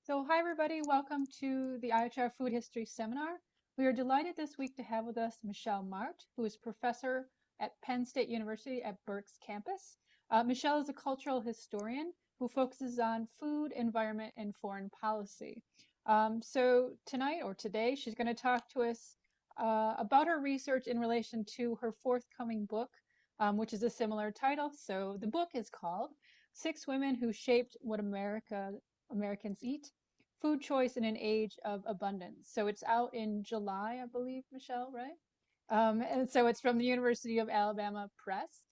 So hi everybody, welcome to the IHR Food History Seminar. We are delighted this week to have with us Michelle Mart, who is professor at Penn State University at Berks campus. Michelle is a cultural historian who focuses on food, environment, and foreign policy. So tonight or today, she's going to talk to us about her research in relation to her forthcoming book, which is a similar title. So the book is called Six Women Who Shaped What Americans Eat, Food Choice in an Age of Abundance. So it's out in July, I believe, Michelle, right? And so it's from the University of Alabama Press.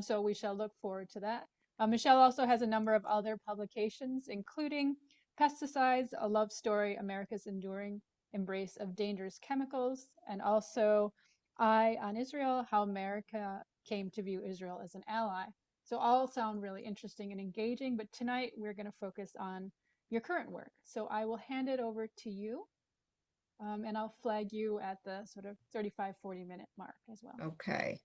So we shall look forward to that. Michelle also has a number of other publications, including Pesticides, A Love Story, America's Enduring Embrace of Dangerous Chemicals, and also Eye on Israel, How America Came to View Israel as an Ally. So all sound really interesting and engaging, but tonight we're going to focus on your current work. So I will hand it over to you, and I'll flag you at the sort of 35-40 minute mark as well. Okay.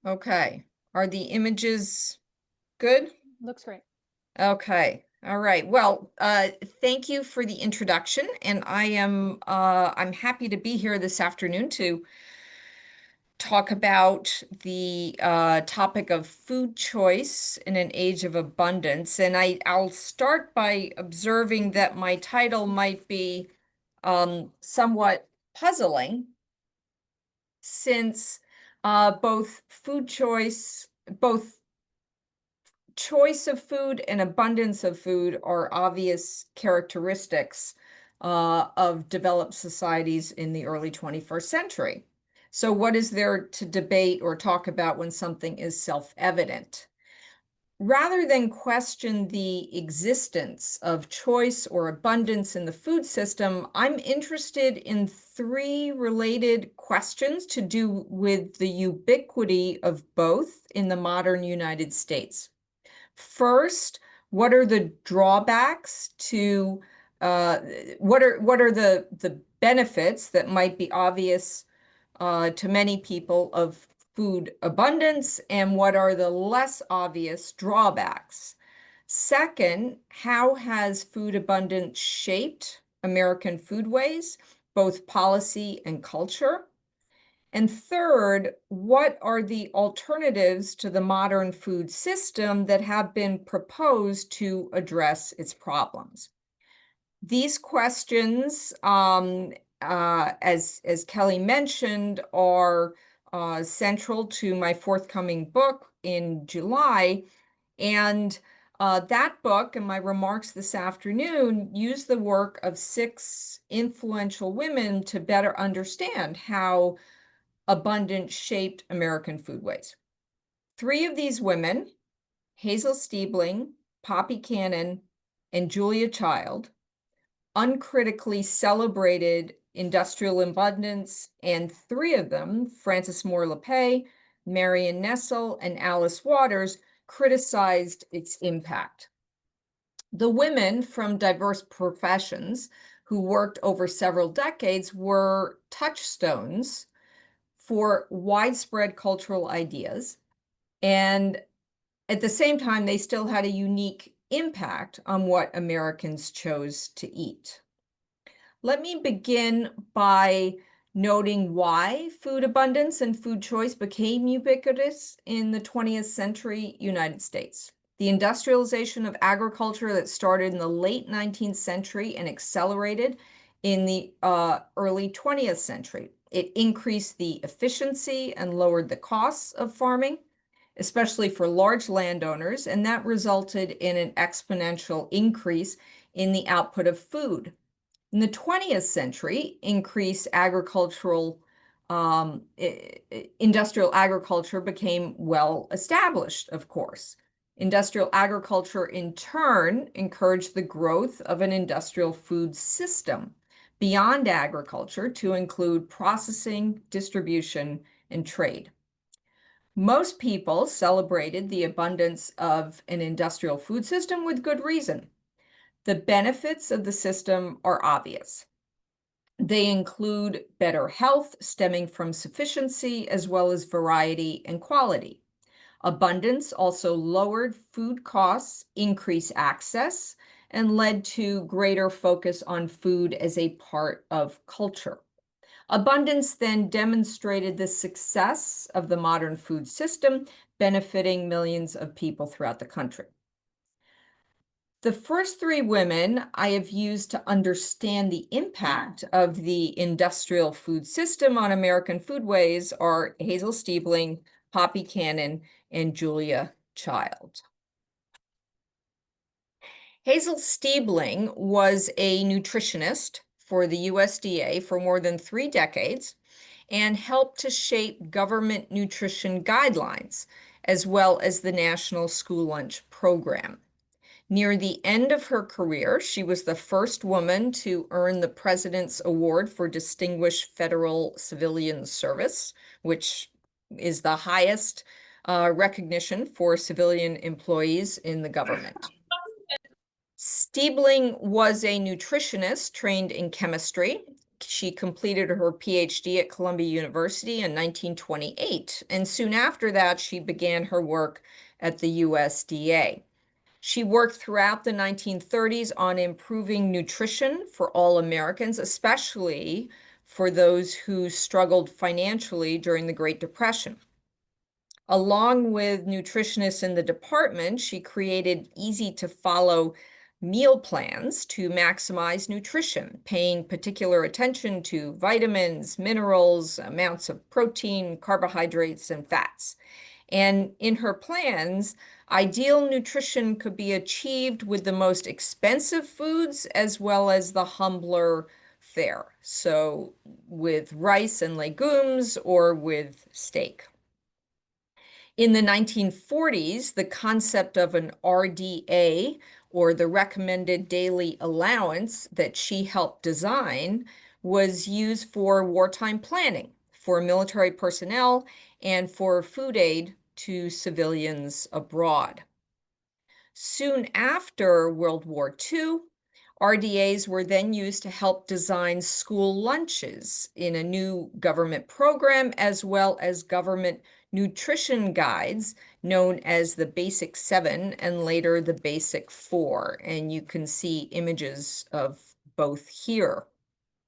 Okay. Are the images good? Looks great. Okay. All right. Well, thank you for the introduction, and I'm happy to be here this afternoon to talk about the topic of food choice in an age of abundance. And I'll start by observing that my title might be somewhat puzzling, since both choice of food and abundance of food are obvious characteristics of developed societies in the early 21st century. So what is there to debate or talk about when something is self-evident? Rather than question the existence of choice or abundance in the food system, I'm interested in three related questions to do with the ubiquity of both in the modern United States. First, what are the drawbacks to what are the benefits that might be obvious to many people of food abundance, and what are the less obvious drawbacks? Second, how has food abundance shaped American foodways, both policy and culture? And third, what are the alternatives to the modern food system that have been proposed to address its problems? These questions, as Kelly mentioned, are central to my forthcoming book in July. And that book and my remarks this afternoon use the work of six influential women to better understand how abundance shaped American foodways. Three of these women, Hazel Stiebling, Poppy Cannon, and Julia Child, uncritically celebrated industrial abundance, and three of them, Frances Moore Lappé, Marion Nestle, and Alice Waters, criticized its impact. The women from diverse professions who worked over several decades were touchstones for widespread cultural ideas, and at the same time, they still had a unique impact on what Americans chose to eat. Let me begin by noting why food abundance and food choice became ubiquitous in the 20th century United States. The industrialization of agriculture that started in the late 19th century and accelerated in the early 20th century. It increased the efficiency and lowered the costs of farming, especially for large landowners, and that resulted in an exponential increase in the output of food. In the 20th century, increased industrial agriculture became well established, of course. Industrial agriculture, in turn, encouraged the growth of an industrial food system beyond agriculture to include processing, distribution, and trade. Most people celebrated the abundance of an industrial food system with good reason. The benefits of the system are obvious. They include better health stemming from sufficiency, as well as variety and quality. Abundance also lowered food costs, increased access, and led to greater focus on food as a part of culture. Abundance then demonstrated the success of the modern food system, benefiting millions of people throughout the country. The first three women I have used to understand the impact of the industrial food system on American foodways are Hazel Stiebling, Poppy Cannon, and Julia Child. Hazel Stiebling was a nutritionist for the USDA for more than 3 decades and helped to shape government nutrition guidelines, as well as the National School Lunch Program. Near the end of her career, she was the first woman to earn the President's Award for Distinguished Federal Civilian Service, which is the highest recognition for civilian employees in the government. Stiebling was a nutritionist trained in chemistry. She completed her PhD at Columbia University in 1928, and soon after that, she began her work at the USDA. She worked throughout the 1930s on improving nutrition for all Americans, especially for those who struggled financially during the Great Depression. Along with nutritionists in the department, she created easy-to-follow meal plans to maximize nutrition, paying particular attention to vitamins, minerals, amounts of protein, carbohydrates, and fats. And in her plans, ideal nutrition could be achieved with the most expensive foods as well as the humbler fare. So with rice and legumes or with steak. In the 1940s, the concept of an RDA, or the recommended daily allowance that she helped design, was used for wartime planning, for military personnel, and for food aid to civilians abroad. Soon after World War II, RDAs were then used to help design school lunches in a new government program, as well as government nutrition guides known as the Basic 7 and later the Basic 4. And you can see images of both here.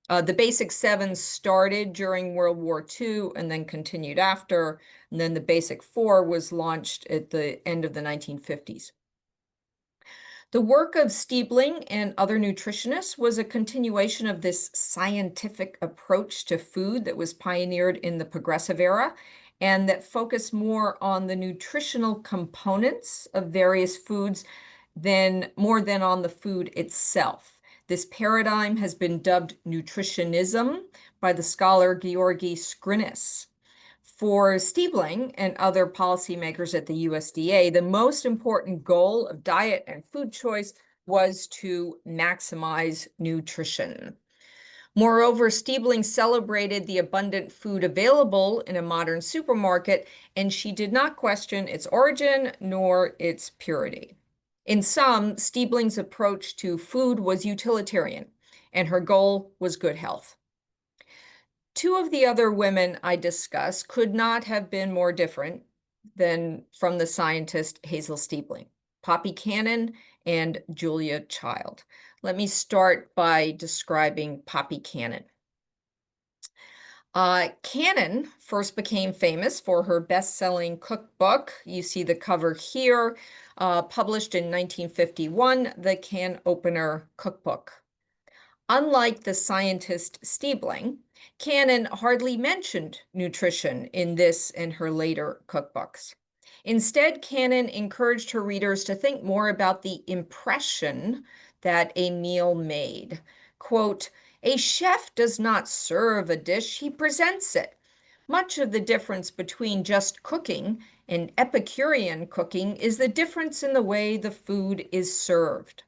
The Basic 7 started during World War II and then continued after, and then the Basic 4 was launched at the end of the 1950s. The work of Stiebling and other nutritionists was a continuation of this scientific approach to food that was pioneered in the Progressive Era and that focused more on the nutritional components of various foods more than on the food itself. This paradigm has been dubbed nutritionism by the scholar Georgi Skrinis. For Stiebling and other policymakers at the USDA, the most important goal of diet and food choice was to maximize nutrition. Moreover, Stiebling celebrated the abundant food available in a modern supermarket, and she did not question its origin nor its purity. In sum, Stiebling's approach to food was utilitarian, and her goal was good health. Two of the other women I discussed could not have been more different than from the scientist Hazel Stiebling, Poppy Cannon and Julia Child. Let me start by describing Poppy Cannon. Cannon first became famous for her best-selling cookbook. You see the cover here, published in 1951, the Can Opener Cookbook. Unlike the scientist Stiebling, Cannon hardly mentioned nutrition in this and her later cookbooks. Instead, Cannon encouraged her readers to think more about the impression that a meal made. Quote, "A chef does not serve a dish, he presents it. Much of the difference between just cooking and Epicurean cooking is the difference in the way the food is served."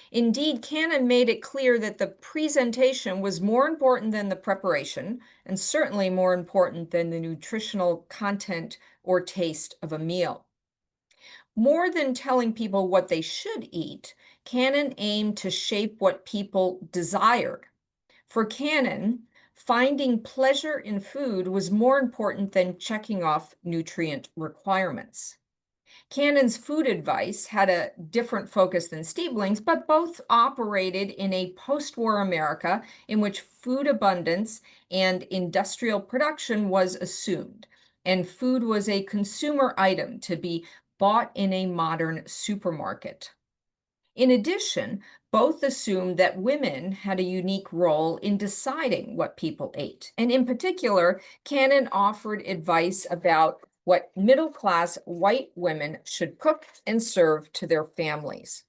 Indeed, Cannon made it clear that the presentation was more important than the preparation, and certainly more important than the nutritional content or taste of a meal. More than telling people what they should eat, Cannon aimed to shape what people desired. For Cannon, finding pleasure in food was more important than checking off nutrient requirements. Cannon's food advice had a different focus than Stiebling's, but both operated in a post-war America in which food abundance and industrial production was assumed, and food was a consumer item to be bought in a modern supermarket. In addition, both assumed that women had a unique role in deciding what people ate. And in particular, Cannon offered advice about what middle-class white women should cook and serve to their families.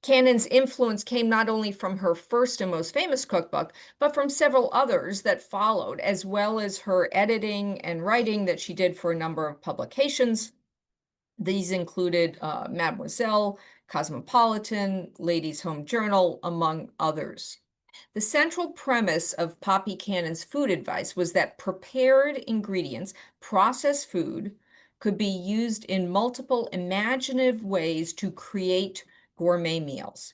Cannon's influence came not only from her first and most famous cookbook, but from several others that followed, as well as her editing and writing that she did for a number of publications. These included Mademoiselle, Cosmopolitan, Ladies' Home Journal, among others. The central premise of Poppy Cannon's food advice was that prepared ingredients, processed food, could be used in multiple imaginative ways to create gourmet meals.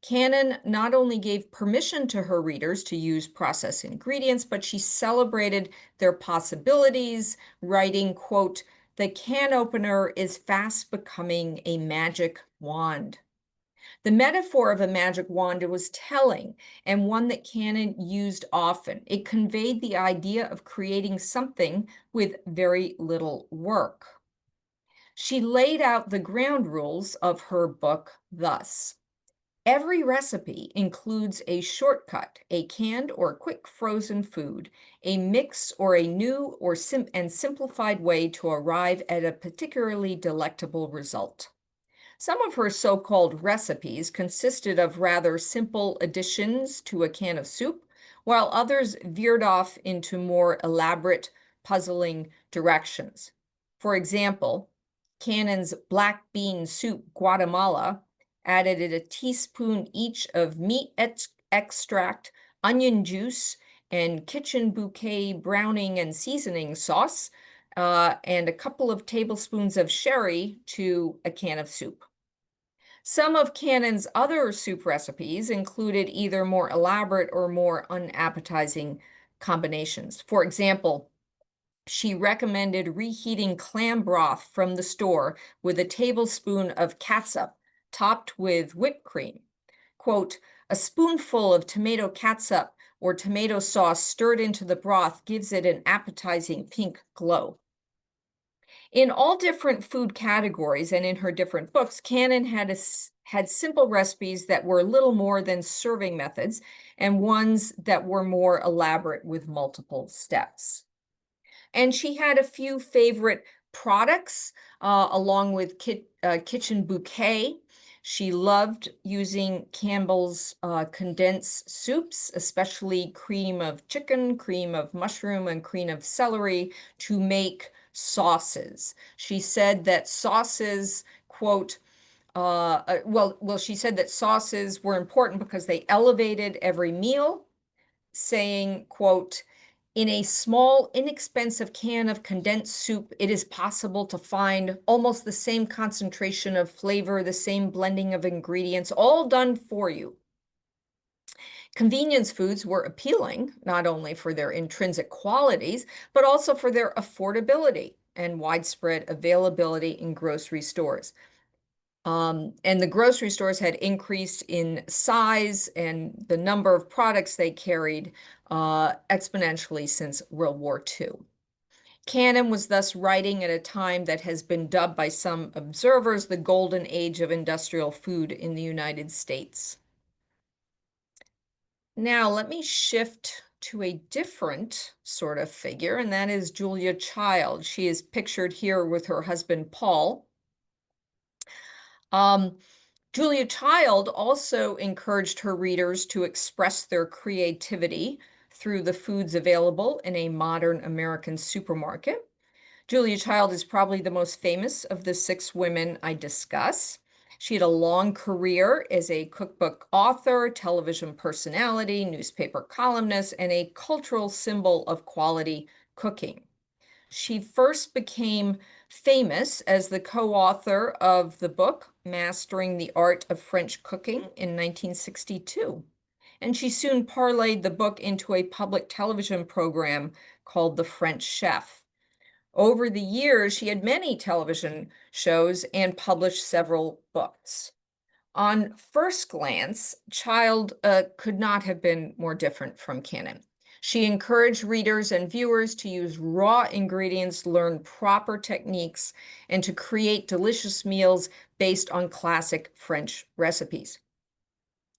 Cannon not only gave permission to her readers to use processed ingredients, but she celebrated their possibilities, writing, quote, "The can opener is fast becoming a magic wand." The metaphor of a magic wand was telling, and one that Cannon used often. It conveyed the idea of creating something with very little work. She laid out the ground rules of her book thus. Every recipe includes a shortcut, a canned or quick frozen food, a mix or a new or simplified way to arrive at a particularly delectable result. Some of her so-called recipes consisted of rather simple additions to a can of soup, while others veered off into more elaborate, puzzling directions. For example, Cannon's black bean soup Guatemala added a teaspoon each of meat extract, onion juice, and kitchen bouquet browning and seasoning sauce, and a couple of tablespoons of sherry to a can of soup. Some of Cannon's other soup recipes included either more elaborate or more unappetizing combinations. For example, she recommended reheating clam broth from the store with a tablespoon of catsup topped with whipped cream. Quote, "A spoonful of tomato catsup or tomato sauce stirred into the broth gives it an appetizing pink glow." In all different food categories and in her different books, Cannon had simple recipes that were little more than serving methods and ones that were more elaborate with multiple steps. And she had a few favorite products along with Kitchen Bouquet. She loved using Campbell's condensed soups, especially cream of chicken, cream of mushroom, and cream of celery to make sauces. She said that sauces, quote, she said that sauces were important because they elevated every meal, saying, quote, "In a small, inexpensive can of condensed soup, it is possible to find almost the same concentration of flavor, the same blending of ingredients, all done for you." Convenience foods were appealing, not only for their intrinsic qualities, but also for their affordability and widespread availability in grocery stores. And the grocery stores had increased in size and the number of products they carried exponentially since World War II. Cannon was thus writing at a time that has been dubbed by some observers the golden age of industrial food in the United States. Now, let me shift to a different sort of figure, and that is Julia Child. She is pictured here with her husband, Paul. Julia Child also encouraged her readers to express their creativity through the foods available in a modern American supermarket. Julia Child is probably the most famous of the 6 women I discuss. She had a long career as a cookbook author, television personality, newspaper columnist, and a cultural symbol of quality cooking. She first became famous as the co-author of the book Mastering the Art of French Cooking in 1962. and she soon parlayed the book into a public television program called The French Chef. Over the years, she had many television shows and published several books. On first glance, Child could not have been more different from Cannon. She encouraged readers and viewers to use raw ingredients, learn proper techniques, and to create delicious meals based on classic French recipes.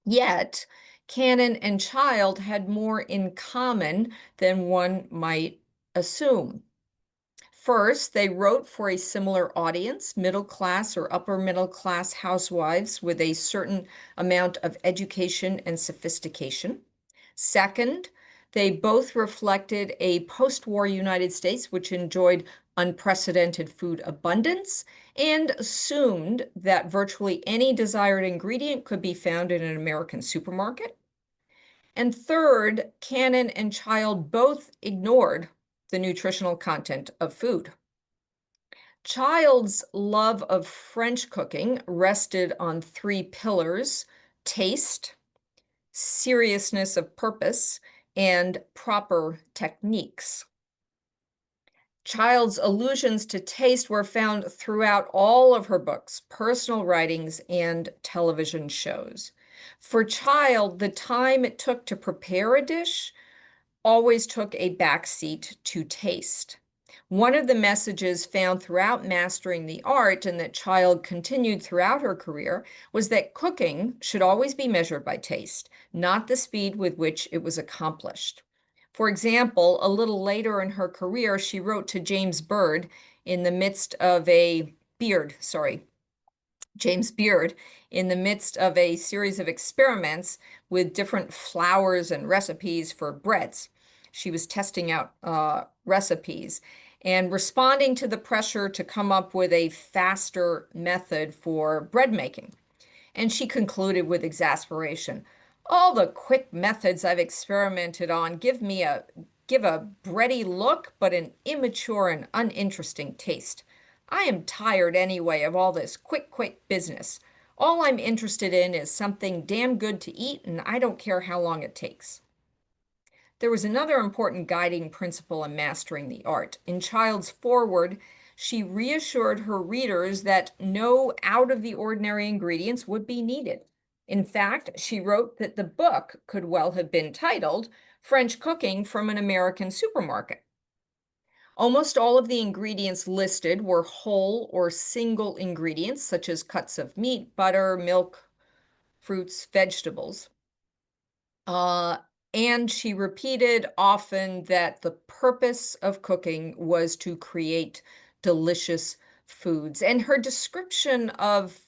Yet, Cannon and Child had more in common than one might assume. First, they wrote for a similar audience, middle class or upper middle class housewives with a certain amount of education and sophistication. Second, they both reflected a post-war United States which enjoyed unprecedented food abundance and assumed that virtually any desired ingredient could be found in an American supermarket. And third, Cannon and Child both ignored the nutritional content of food. Child's love of French cooking rested on three pillars: taste, seriousness of purpose, and proper techniques. Child's allusions to taste were found throughout all of her books, personal writings, and television shows. For Child, the time it took to prepare a dish always took a backseat to taste. One of the messages found throughout Mastering the Art, and that Child continued throughout her career, was that cooking should always be measured by taste, not the speed with which it was accomplished. For example, a little later in her career, she wrote to James Beard in the midst of a James Beard, in the midst of a series of experiments with different flours and recipes for breads. She was testing out recipes and responding to the pressure to come up with a faster method for bread making. And she concluded with exasperation, "All the quick methods I've experimented on give a bready look, but an immature and uninteresting taste. I am tired anyway of all this quick business. All I'm interested in is something damn good to eat, and I don't care how long it takes." There was another important guiding principle in Mastering the Art. In Child's foreword, she reassured her readers that no out-of-the-ordinary ingredients would be needed. In fact, she wrote that the book could well have been titled French Cooking from an American Supermarket. Almost all of the ingredients listed were whole or single ingredients, such as cuts of meat, butter, milk, fruits, vegetables. And she repeated often that the purpose of cooking was to create delicious foods. And her description of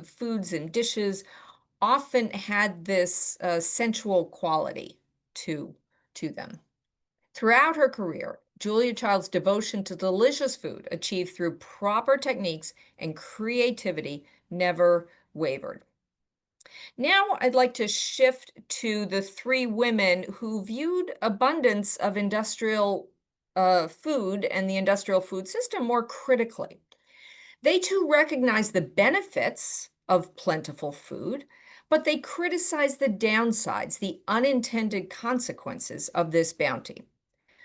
foods and dishes often had this sensual quality to them. Throughout her career, Julia Child's devotion to delicious food, achieved through proper techniques and creativity, never wavered. Now I'd like to shift to the three women who viewed abundance of industrial food and the industrial food system more critically. They too recognized the benefits of plentiful food, but they criticized the downsides, the unintended consequences of this bounty.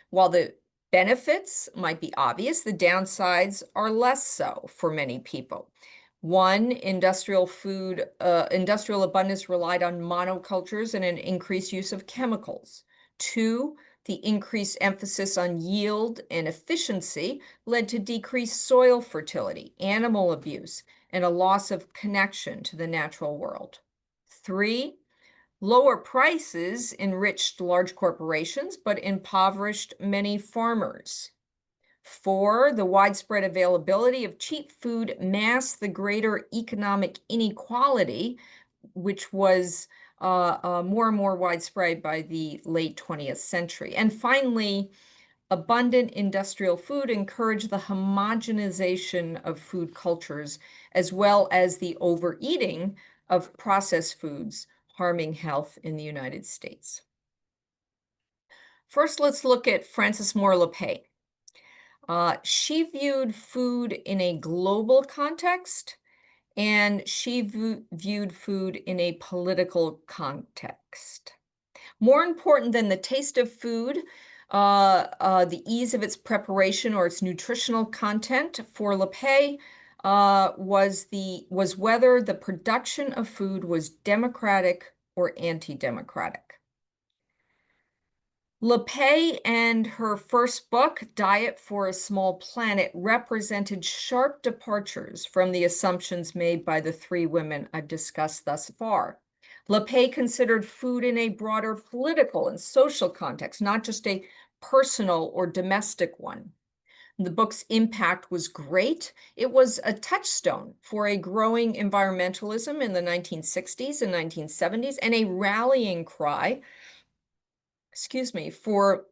While the benefits might be obvious, the downsides are less so for many people. One, industrial abundance relied on monocultures and an increased use of chemicals. Two, the increased emphasis on yield and efficiency led to decreased soil fertility, animal abuse, and a loss of connection to the natural world. Three, lower prices enriched large corporations, but impoverished many farmers. Four, the widespread availability of cheap food masked the greater economic inequality, which was more and more widespread by the late 20th century. And finally, abundant industrial food encouraged the homogenization of food cultures, as well as the overeating of processed foods, harming health in the United States. First, let's look at Frances Moore Lappé. She viewed food in a global context, and she viewed food in a political context. More important than the taste of food, the ease of its preparation or its nutritional content for LePay was whether the production of food was democratic or anti-democratic. LePay and her first book, Diet for a Small Planet, represented sharp departures from the assumptions made by the three women I've discussed thus far. LePay considered food in a broader political and social context, not just a personal or domestic one. The book's impact was great. It was a touchstone for a growing environmentalism in the 1960s and 1970s and a rallying cry, for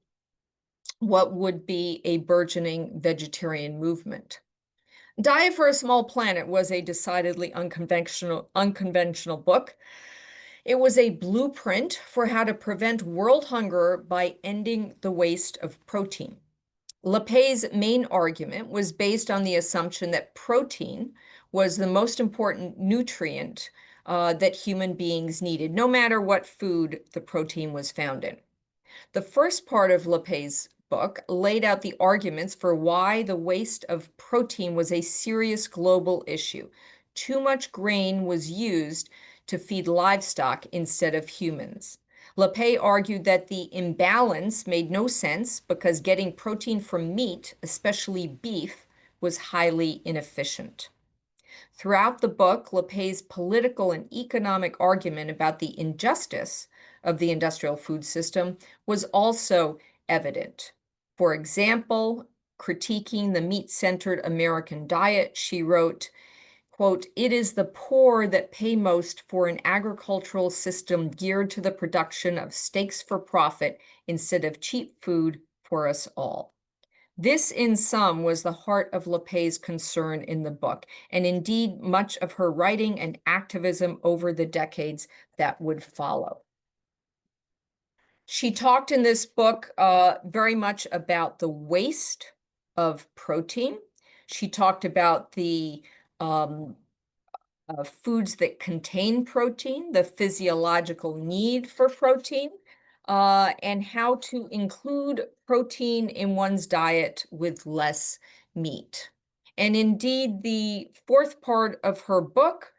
what would be a burgeoning vegetarian movement. Diet for a Small Planet was a decidedly unconventional book. It was a blueprint for how to prevent world hunger by ending the waste of protein. LePay's main argument was based on the assumption that protein was the most important nutrient that human beings needed, no matter what food the protein was found in. The first part of LePay's book laid out the arguments for why the waste of protein was a serious global issue. Too much grain was used to feed livestock instead of humans. LePay argued that the imbalance made no sense because getting protein from meat, especially beef, was highly inefficient. Throughout the book, LePay's political and economic argument about the injustice of the industrial food system was also evident. For example, critiquing the meat-centered American diet, she wrote, quote, "It is the poor that pay most for an agricultural system geared to the production of steaks for profit instead of cheap food for us all." This, in sum, was the heart of LePay's concern in the book, and indeed much of her writing and activism over the decades that would follow. She talked in this book very much about the waste of protein. She talked about the foods that contain protein, the physiological need for protein, and how to include protein in one's diet with less meat. And indeed, the fourth part of her book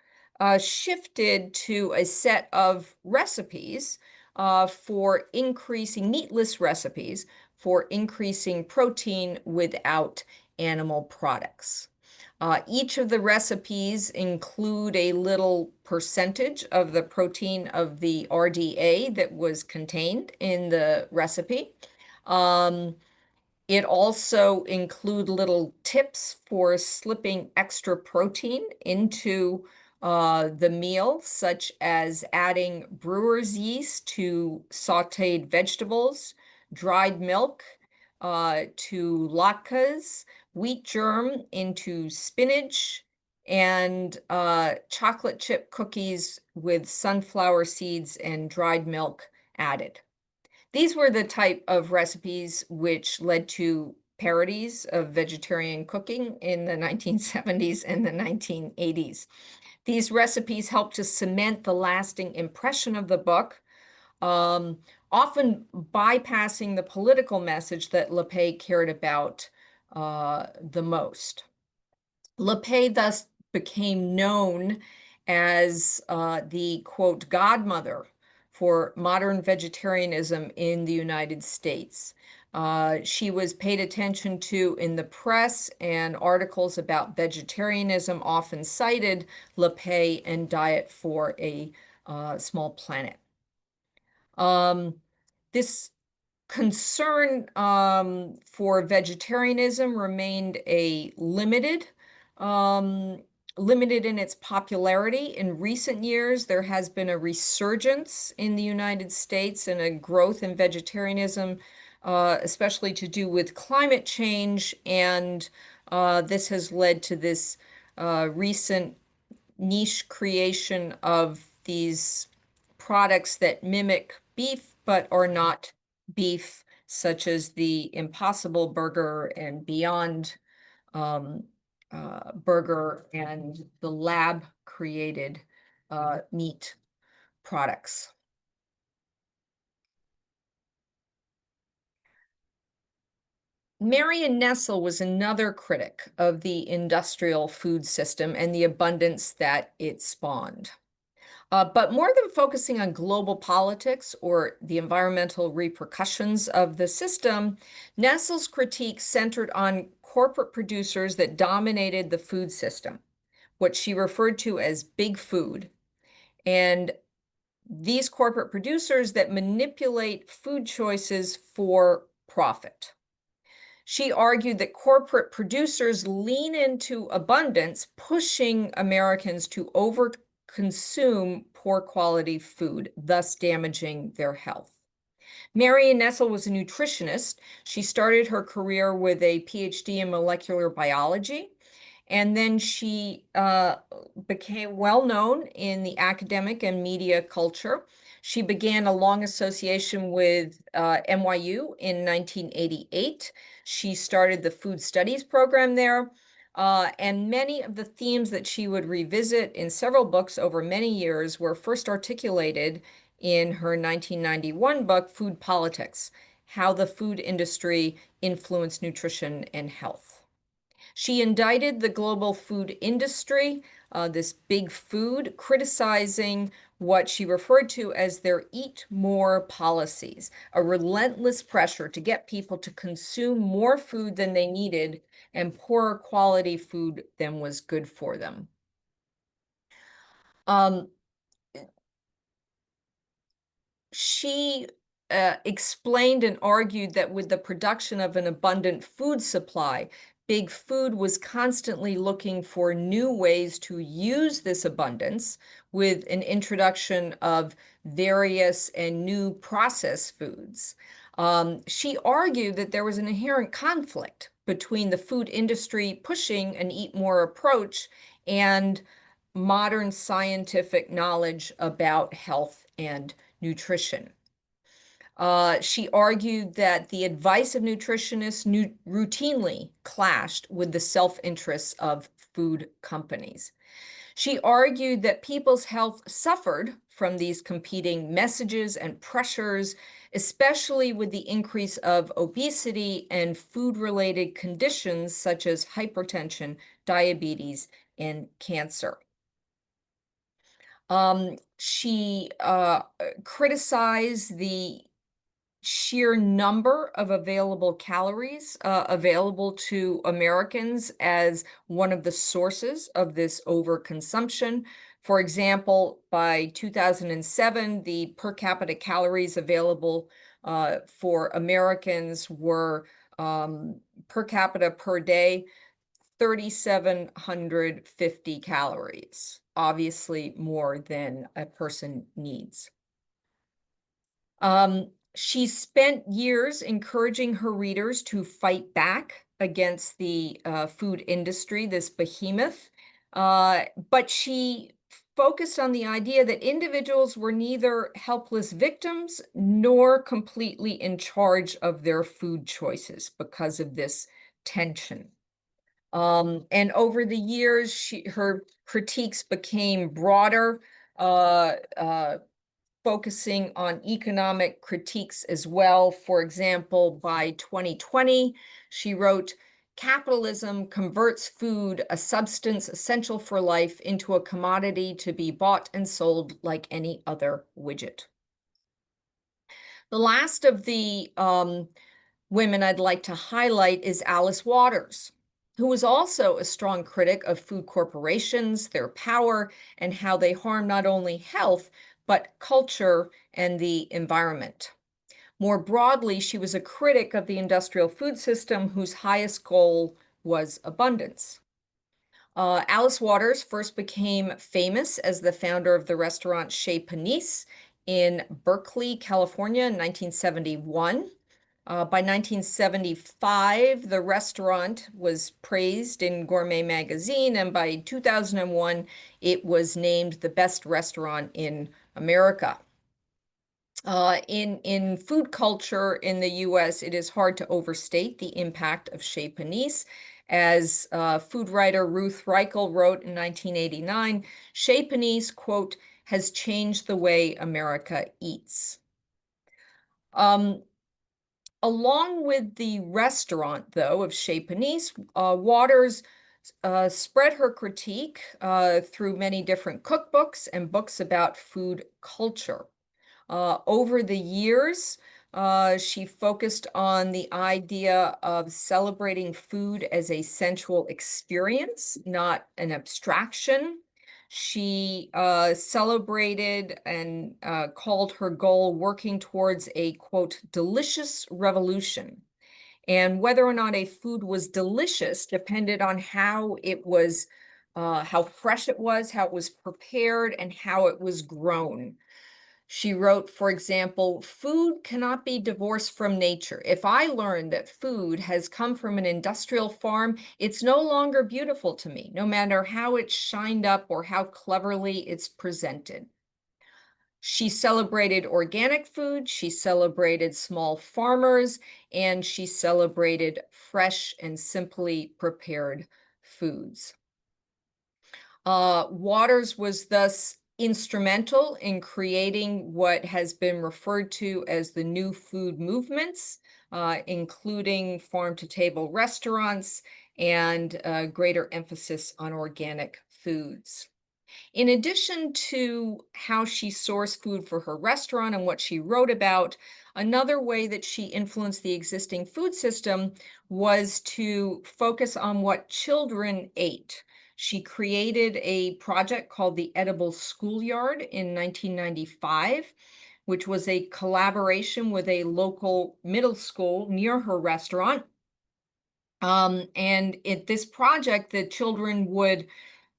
shifted to a set of recipes for increasing, meatless recipes for increasing protein without animal products. Each of the recipes include a little percentage of the protein of the RDA that was contained in the recipe. It also include little tips for slipping extra protein into the meal, such as adding brewer's yeast to sautéed vegetables, dried milk to latkes, wheat germ into spinach, and chocolate chip cookies with sunflower seeds and dried milk added. These were the type of recipes which led to parodies of vegetarian cooking in the 1970s and the 1980s. These recipes helped to cement the lasting impression of the book, often bypassing the political message that LePay cared about the most. LePay thus became known as the, quote, godmother for modern vegetarianism in the United States. She was paid attention to in the press, and articles about vegetarianism often cited LePay and Diet for a Small Planet. This concern for vegetarianism remained limited in its popularity. In recent years, there has been a resurgence in the United States and a growth in vegetarianism, especially to do with climate change, and this has led to this recent niche creation of these products that mimic beef but are not beef, such as the Impossible Burger and Beyond Burger and the lab-created meat products. Marion Nestle was another critic of the industrial food system and the abundance that it spawned. But more than focusing on global politics or the environmental repercussions of the system, Nestle's critique centered on corporate producers that dominated the food system, what she referred to as big food, and these corporate producers that manipulate food choices for profit. She argued that corporate producers lean into abundance, pushing Americans to overconsume poor quality food, thus damaging their health. Marion Nestle was a nutritionist. She started her career with a PhD in molecular biology, and then she became well known in the academic and media culture. She began a long association with NYU in 1988. She started the food studies program there. And many of the themes that she would revisit in several books over many years were first articulated in her 1991 book, Food Politics: How the Food Industry Influenced Nutrition and Health. She indicted the global food industry, this big food, criticizing what she referred to as their eat more policies, a relentless pressure to get people to consume more food than they needed and poorer quality food than was good for them. She explained and argued that with the production of an abundant food supply, big food was constantly looking for new ways to use this abundance with an introduction of various and new processed foods. She argued that there was an inherent conflict between the food industry pushing an eat more approach and modern scientific knowledge about health and nutrition. She argued that the advice of nutritionists routinely clashed with the self-interests of food companies. She argued that people's health suffered from these competing messages and pressures, especially with the increase of obesity and food-related conditions such as hypertension, diabetes, and cancer. She criticized the sheer number of available calories available to Americans as one of the sources of this overconsumption. For example, by 2007, the per capita calories available for Americans were per capita per day 3,750 calories, obviously more than a person needs. She spent years encouraging her readers to fight back against the food industry, this behemoth, but she focused on the idea that individuals were neither helpless victims nor completely in charge of their food choices because of this tension. And over the years, her critiques became broader, focusing on economic critiques as well. For example, by 2020, she wrote, "Capitalism converts food, a substance essential for life, into a commodity to be bought and sold like any other widget." The last of the women I'd like to highlight is Alice Waters, who was also a strong critic of food corporations, their power, and how they harm not only health, but culture and the environment. More broadly, she was a critic of the industrial food system whose highest goal was abundance. Alice Waters first became famous as the founder of the restaurant Chez Panisse in Berkeley, California in 1971. By 1975, the restaurant was praised in Gourmet magazine, and by 2001, it was named the best restaurant in America. In food culture in the US, it is hard to overstate the impact of Chez Panisse. As food writer Ruth Reichl wrote in 1989, Chez Panisse, quote, "has changed the way America eats." Along with the restaurant, though, of Chez Panisse, Waters spread her critique through many different cookbooks and books about food culture. Over the years, she focused on the idea of celebrating food as a sensual experience, not an abstraction. She celebrated and called her goal working towards a, quote, delicious revolution. And whether or not a food was delicious depended on how it was, how fresh it was, how it was prepared, and how it was grown. She wrote, for example, food cannot be divorced from nature. If I learn that food has come from an industrial farm, it's no longer beautiful to me, no matter how it's shined up or how cleverly it's presented. She celebrated organic food, she celebrated small farmers, and she celebrated fresh and simply prepared foods. Waters was thus instrumental in creating what has been referred to as the new food movements, including farm-to-table restaurants and greater emphasis on organic foods. In addition to how she sourced food for her restaurant and what she wrote about, another way that she influenced the existing food system was to focus on what children ate. She created a project called the Edible Schoolyard in 1995, which was a collaboration with a local middle school near her restaurant. And at this project, the children would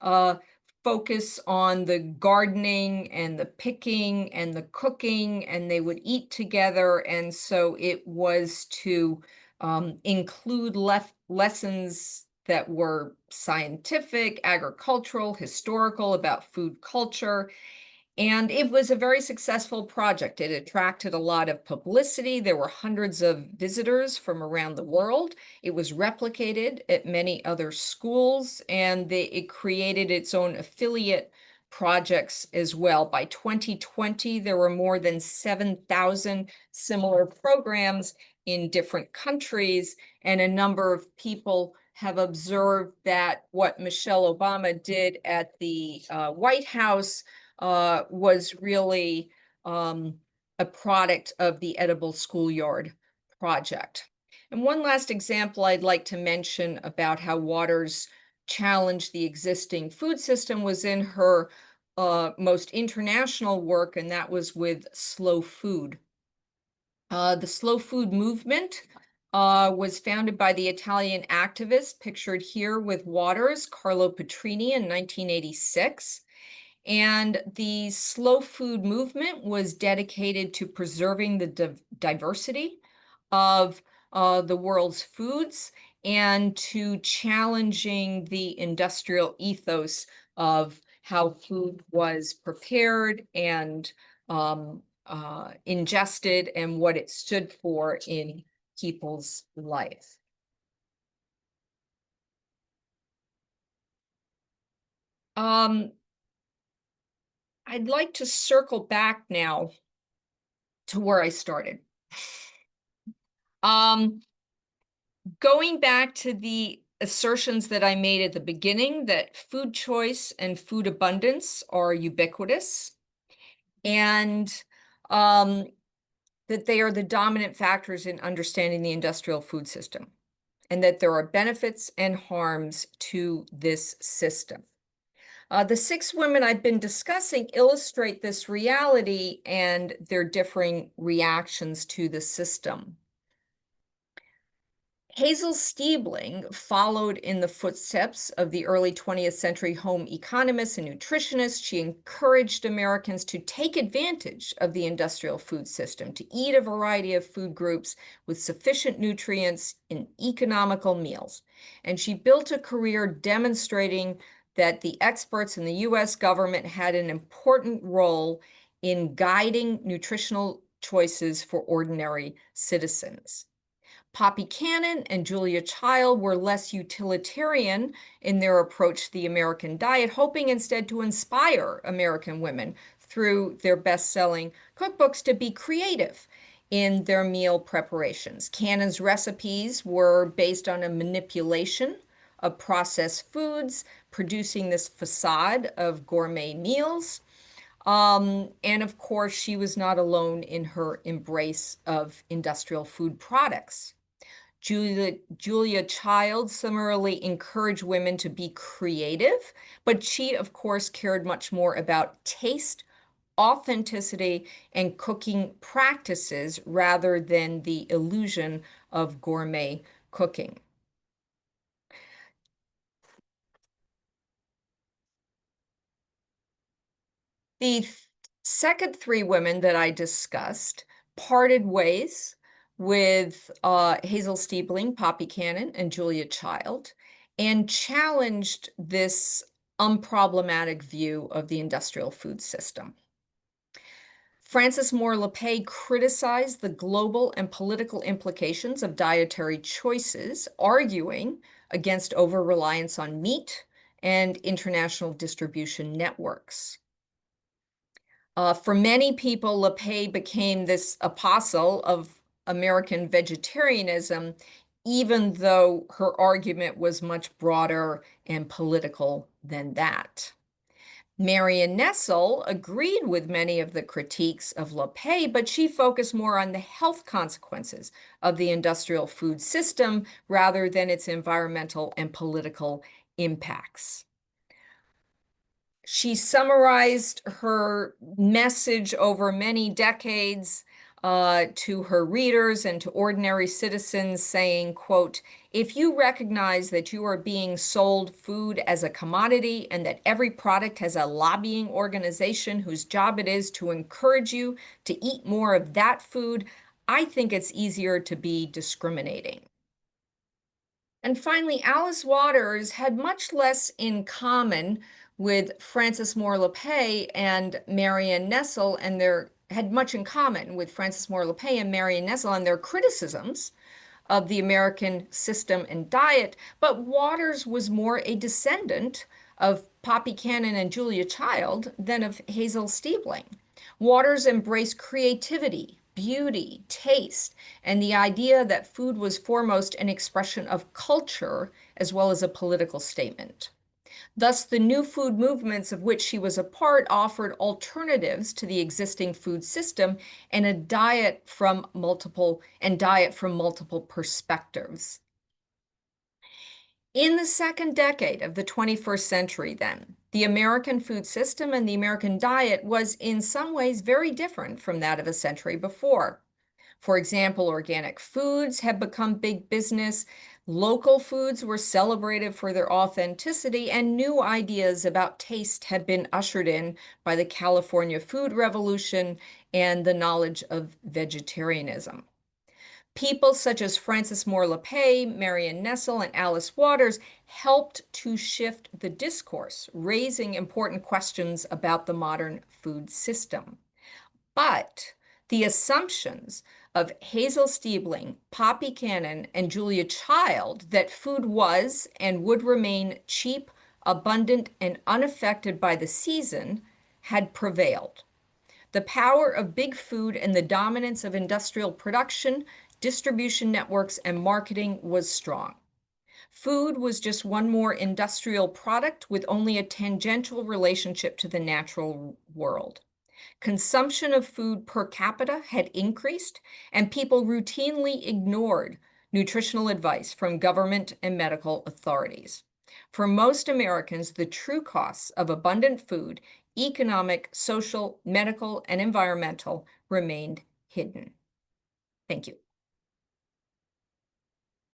uh, focus on the gardening and the picking and the cooking, and they would eat together. And so it was to include lessons that were scientific, agricultural, historical, about food culture. And it was a very successful project. It attracted a lot of publicity. There were hundreds of visitors from around the world. It was replicated at many other schools, and it created its own affiliate projects as well. By 2020, there were more than 7,000 similar programs in different countries, and a number of people have observed that what Michelle Obama did at the White House was really a product of the Edible Schoolyard project. And one last example I'd like to mention about how Waters challenged the existing food system was in her most international work, and that was with slow food. The slow food movement was founded by the Italian activist pictured here with Waters, Carlo Petrini, in 1986. And the slow food movement was dedicated to preserving the diversity of the world's foods and to challenging the industrial ethos of how food was prepared and ingested and what it stood for in people's life. I'd like to circle back now to where I started. Going back to the assertions that I made at the beginning that food choice and food abundance are ubiquitous, and that they are the dominant factors in understanding the industrial food system, and that there are benefits and harms to this system. The 6 women I've been discussing illustrate this reality and their differing reactions to the system. Hazel Stiebling followed in the footsteps of the early 20th century home economists and nutritionists. She encouraged Americans to take advantage of the industrial food system, to eat a variety of food groups with sufficient nutrients in economical meals. And she built a career demonstrating that the experts in the US government had an important role in guiding nutritional choices for ordinary citizens. Poppy Cannon and Julia Child were less utilitarian in their approach to the American diet, hoping instead to inspire American women through their best-selling cookbooks to be creative in their meal preparations. Cannon's recipes were based on a manipulation of processed foods, producing this facade of gourmet meals. And of course, she was not alone in her embrace of industrial food products. Julia Child similarly encouraged women to be creative, but she, of course, cared much more about taste, authenticity, and cooking practices rather than the illusion of gourmet cooking. The second three women that I discussed parted ways with Hazel Stiebling, Poppy Cannon, and Julia Child, and challenged this unproblematic view of the industrial food system. Frances Moore Lappé criticized the global and political implications of dietary choices, arguing against over-reliance on meat and international distribution networks. For many people, Lappé became this apostle of American vegetarianism, even though her argument was much broader and political than that. Marion Nestle agreed with many of the critiques of Lappé, but she focused more on the health consequences of the industrial food system rather than its environmental and political impacts. She summarized her message over many decades to her readers and to ordinary citizens, saying, quote, "If you recognize that you are being sold food as a commodity and that every product has a lobbying organization whose job it is to encourage you to eat more of that food, I think it's easier to be discriminating." And finally, Alice Waters had much less in common with Frances Moore Lappé and Marion Nestle, and had much in common with Frances Moore Lappé and Marion Nestle and their criticisms of the American system and diet, but Waters was more a descendant of Poppy Cannon and Julia Child than of Hazel Stiebling. Waters embraced creativity, beauty, taste, and the idea that food was foremost an expression of culture as well as a political statement. Thus, the new food movements of which she was a part offered alternatives to the existing food system and a diet from multiple perspectives. In the second decade of the 21st century, then, the American food system and the American diet was in some ways very different from that of a century before. For example, organic foods have become big business. Local foods were celebrated for their authenticity, and new ideas about taste have been ushered in by the California food revolution and the knowledge of vegetarianism. People such as Frances Moore Lappé, Marion Nestle, and Alice Waters helped to shift the discourse, raising important questions about the modern food system. But the assumptions of Hazel Stiebling, Poppy Cannon, and Julia Child that food was and would remain cheap, abundant, and unaffected by the season had prevailed. The power of big food and the dominance of industrial production, distribution networks, and marketing was strong. Food was just one more industrial product with only a tangential relationship to the natural world. Consumption of food per capita had increased, and people routinely ignored nutritional advice from government and medical authorities. For most Americans, the true costs of abundant food, economic, social, medical, and environmental, remained hidden. Thank you.